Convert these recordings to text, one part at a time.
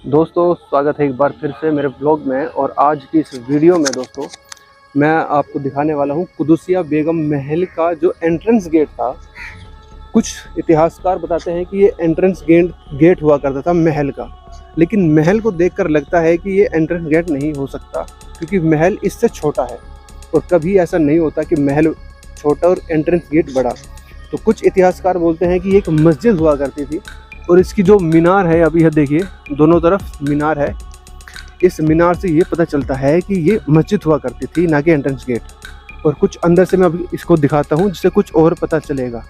दोस्तों स्वागत है एक बार फिर से मेरे ब्लॉग में। और आज की इस वीडियो में दोस्तों मैं आपको दिखाने वाला हूं कुदुसिया बेगम महल का जो एंट्रेंस गेट था। कुछ इतिहासकार बताते हैं कि ये एंट्रेंस गेट हुआ करता था महल का, लेकिन महल को देखकर लगता है कि ये एंट्रेंस गेट नहीं हो सकता, क्योंकि महल इससे छोटा है और कभी ऐसा नहीं होता कि महल छोटा और एंट्रेंस गेट बड़ा। तो कुछ इतिहासकार बोलते हैं कि ये एक मस्जिद हुआ करती थी और इसकी जो मीनार है, अभी यह देखिए दोनों तरफ मीनार है। इस मीनार से ये पता चलता है कि ये मस्जिद हुआ करती थी, ना कि एंट्रेंस गेट। और कुछ अंदर से मैं अभी इसको दिखाता हूँ जिससे कुछ और पता चलेगा।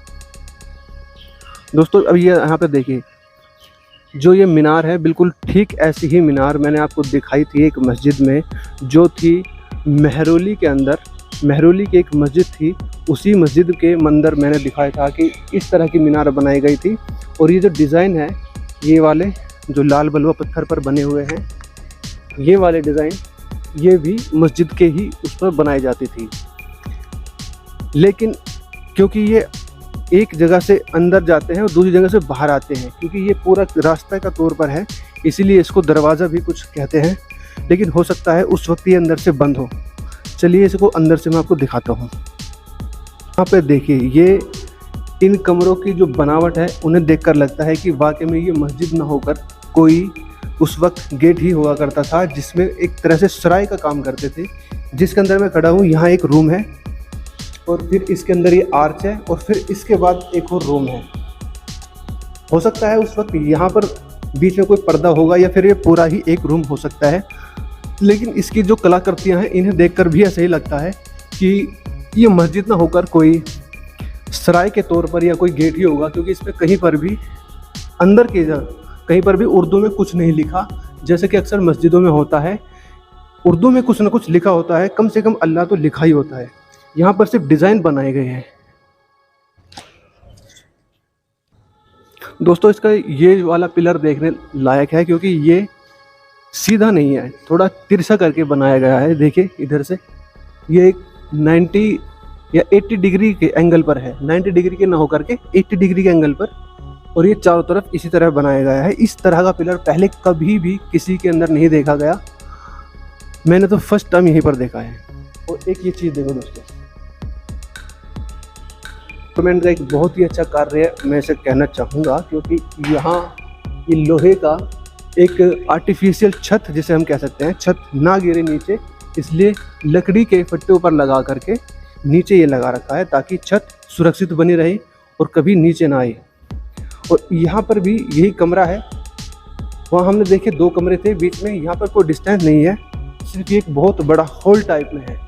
दोस्तों अभी ये यहाँ पे देखिए, जो ये मीनार है बिल्कुल ठीक ऐसी ही मीनार मैंने आपको दिखाई थी एक मस्जिद में, जो थी महरौली के अंदर। महरौली की एक मस्जिद थी, उसी मस्जिद के मंदिर मैंने दिखाया था कि इस तरह की मीनार बनाई गई थी। और ये जो डिज़ाइन है, ये वाले जो लाल बलुआ पत्थर पर बने हुए हैं, ये वाले डिज़ाइन ये भी मस्जिद के ही उस पर बनाई जाती थी। लेकिन क्योंकि ये एक जगह से अंदर जाते हैं और दूसरी जगह से बाहर आते हैं, क्योंकि ये पूरा रास्ता का तौर पर है, इसीलिए इसको दरवाज़ा भी कुछ कहते हैं। लेकिन हो सकता है उस वक्त ये अंदर से बंद हो। चलिए इसको अंदर से मैं आपको दिखाता हूँ। यहाँ पे देखिए, ये इन कमरों की जो बनावट है उन्हें देखकर लगता है कि वाकई में ये मस्जिद ना होकर कोई उस वक्त गेट ही हुआ करता था, जिसमें एक तरह से सराय का काम करते थे। जिसके अंदर मैं खड़ा हूँ, यहाँ एक रूम है और फिर इसके अंदर ये आर्च है और फिर इसके बाद एक और रूम है। हो सकता है उस वक्त यहाँ पर बीच में कोई पर्दा होगा या फिर ये पूरा ही एक रूम हो सकता है। लेकिन इसकी जो कलाकृतियाँ हैं इन्हें देखकर भी ऐसा ही लगता है कि ये मस्जिद ना होकर कोई सराय के तौर पर या कोई गेट ही होगा, क्योंकि इसमें कहीं पर भी अंदर के कहीं पर भी उर्दू में कुछ नहीं लिखा, जैसे कि अक्सर मस्जिदों में होता है। उर्दू में कुछ ना कुछ लिखा होता है, कम से कम अल्लाह तो लिखा ही होता है। यहाँ पर सिर्फ डिज़ाइन बनाए गए हैं। दोस्तों इसका ये वाला पिलर देखने लायक है, क्योंकि ये सीधा नहीं है, थोड़ा तिरछा करके बनाया गया है। देखिए इधर से ये एक 90 या 80 डिग्री के एंगल पर है, 90 डिग्री के ना होकर के 80 डिग्री के एंगल पर, और ये चारों तरफ इसी तरह बनाया गया है। इस तरह का पिलर पहले कभी भी किसी के अंदर नहीं देखा गया, मैंने तो फर्स्ट टाइम यहीं पर देखा है। और एक ये चीज़ देखो दोस्तों, गवर्नमेंट का एक बहुत ही अच्छा कार्य है, मैं इसे कहना चाहूँगा, क्योंकि यहाँ ये लोहे का एक आर्टिफिशियल छत जिसे हम कह सकते हैं, छत ना गिरे नीचे, इसलिए लकड़ी के फट्टे ऊपर लगा करके नीचे ये लगा रखा है, ताकि छत सुरक्षित बनी रहे और कभी नीचे ना आए। और यहाँ पर भी यही कमरा है, वहाँ हमने देखे 2 कमरे थे बीच में, यहाँ पर कोई डिस्टेंस नहीं है, सिर्फ एक बहुत बड़ा हॉल टाइप में है।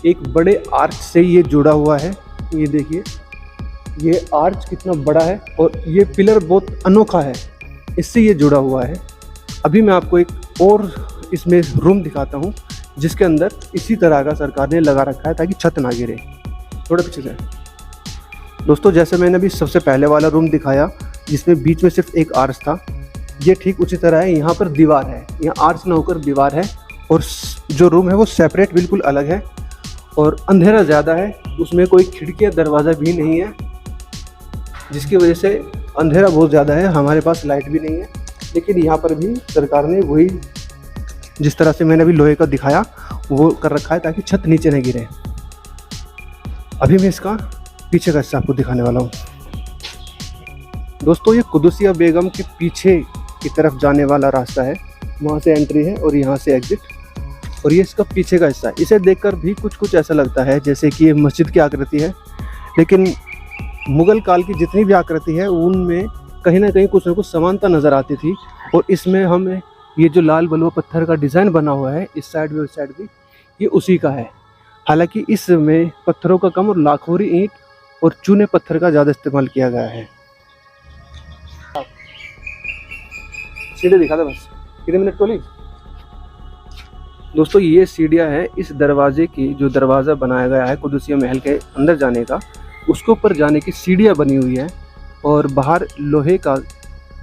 एक बड़े आर्च से ये जुड़ा हुआ है। ये देखिए ये आर्च कितना बड़ा है और ये पिलर बहुत अनोखा है, इससे ये जुड़ा हुआ है। अभी मैं आपको एक और इसमें रूम दिखाता हूँ, जिसके अंदर इसी तरह का सरकार ने लगा रखा है ताकि छत ना गिरे। थोड़ा पीछे जाए दोस्तों, जैसे मैंने अभी सबसे पहले वाला रूम दिखाया जिसमें बीच में सिर्फ एक आर्च था, ये ठीक उसी तरह है। यहाँ पर दीवार है, यहाँ आर्च ना होकर दीवार है, और जो रूम है वो सेपरेट बिल्कुल अलग है। और अंधेरा ज़्यादा है, उसमें कोई खिड़की या दरवाज़ा भी नहीं है, जिसकी वजह से अंधेरा बहुत ज़्यादा है। हमारे पास लाइट भी नहीं है, लेकिन यहाँ पर भी सरकार ने वही जिस तरह से मैंने अभी लोहे का दिखाया वो कर रखा है, ताकि छत नीचे न गिरे। अभी मैं इसका पीछे का हिस्सा आपको दिखाने वाला हूँ। दोस्तों ये कुदुसिया बेगम के पीछे की तरफ जाने वाला रास्ता है, वहाँ से एंट्री है और यहाँ से एग्जिट, और ये इसका पीछे का हिस्सा है। इसे देखकर भी कुछ ऐसा लगता है जैसे कि ये मस्जिद की आकृति है, लेकिन मुग़ल काल की जितनी भी आकृति है उनमें कहीं ना कहीं कुछ ना कुछ समानता नज़र आती थी। और इसमें हमें ये जो लाल बलुआ पत्थर का डिज़ाइन बना हुआ है, इस साइड भी उस साइड भी, ये उसी का है। हालांकि इसमें पत्थरों का कम और लाखोरी ईंट और चूने पत्थर का ज़्यादा इस्तेमाल किया गया है। सीढ़ी दिखा दे बस, कितने मिनट बोली दोस्तों। ये सीढ़ियाँ है इस दरवाजे की, जो दरवाज़ा बनाया गया है कुदुसिया महल के अंदर जाने का, उसके ऊपर जाने की सीढ़ियाँ बनी हुई है। और बाहर लोहे का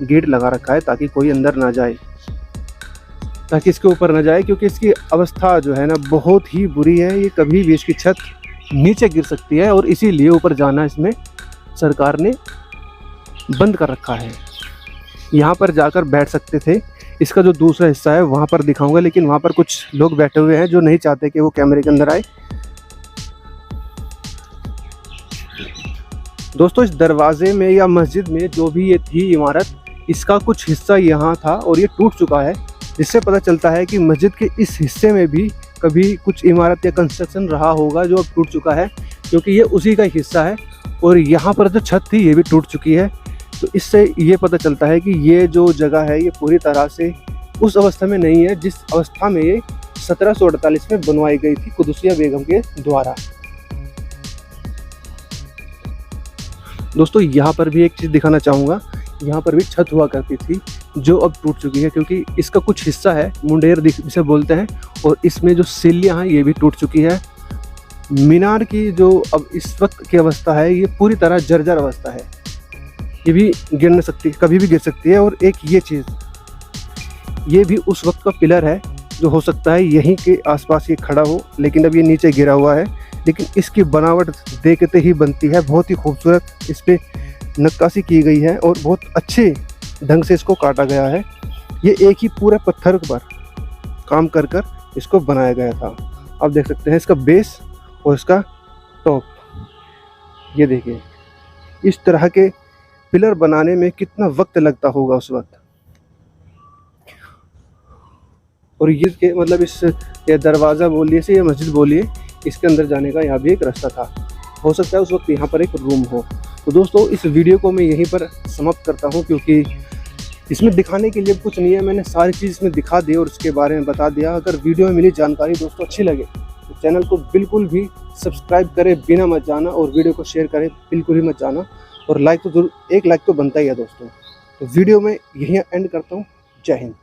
गेट लगा रखा है ताकि कोई अंदर ना जाए, ताकि इसके ऊपर ना जाए, क्योंकि इसकी अवस्था जो है ना बहुत ही बुरी है। ये कभी भी इसकी छत नीचे गिर सकती है, और इसीलिए ऊपर जाना इसमें सरकार ने बंद कर रखा है। यहाँ पर जाकर बैठ सकते थे, इसका जो दूसरा हिस्सा है वहाँ पर दिखाऊंगा, लेकिन वहाँ पर कुछ लोग बैठे हुए हैं जो नहीं चाहते कि वो कैमरे के अंदर आए। दोस्तों इस दरवाजे में या मस्जिद में जो भी ये थी इमारत, इसका कुछ हिस्सा यहाँ था और ये टूट चुका है, जिससे पता चलता है कि मस्जिद के इस हिस्से में भी कभी कुछ इमारत या कंस्ट्रक्शन रहा होगा जो अब टूट चुका है, क्योंकि ये उसी का हिस्सा है। और यहाँ पर जो छत थी ये भी टूट चुकी है। तो इससे ये पता चलता है कि ये जो जगह है ये पूरी तरह से उस अवस्था में नहीं है जिस अवस्था में ये 1748 में बनवाई गई थी कुदसिया बेगम के द्वारा। दोस्तों यहाँ पर भी एक चीज़ दिखाना चाहूँगा, यहाँ पर भी छत हुआ करती थी जो अब टूट चुकी है, क्योंकि इसका कुछ हिस्सा है मुंडेर जिसे बोलते हैं, और इसमें जो सिल्लियाँ हैं ये भी टूट चुकी है। मीनार की जो अब इस वक्त की अवस्था है ये पूरी तरह जर्जर अवस्था है, ये भी गिर नहीं सकती, कभी भी गिर सकती है। और एक ये चीज़, ये भी उस वक्त का पिलर है जो हो सकता है यहीं के आसपास ये खड़ा हो, लेकिन अब ये नीचे गिरा हुआ है। लेकिन इसकी बनावट देखते ही बनती है, बहुत ही खूबसूरत इस पर नक्काशी की गई है और बहुत अच्छे ढंग से इसको काटा गया है। ये एक ही पूरे पत्थर पर काम कर कर इसको बनाया गया था। आप देख सकते हैं इसका बेस और इसका टॉप, ये देखिए इस तरह के पिलर बनाने में कितना वक्त लगता होगा उस वक्त। और ये के मतलब इस ये दरवाज़ा बोलिए से या मस्जिद बोलिए, इसके अंदर जाने का यहाँ भी एक रास्ता था, हो सकता है उस वक्त यहाँ पर एक रूम हो। तो दोस्तों इस वीडियो को मैं यहीं पर समाप्त करता हूँ, क्योंकि इसमें दिखाने के लिए कुछ नहीं है, मैंने सारी चीज़ इसमें दिखा दी और उसके बारे में बता दिया। अगर वीडियो में मिली जानकारी दोस्तों अच्छी लगे तो चैनल को बिल्कुल भी सब्सक्राइब करें बिना मत जाना, और वीडियो को शेयर करें बिल्कुल ही मत जाना, और लाइक तो जरूर, एक लाइक तो बनता ही है दोस्तों। तो वीडियो में यहीं एंड करता हूँ। जय हिंद।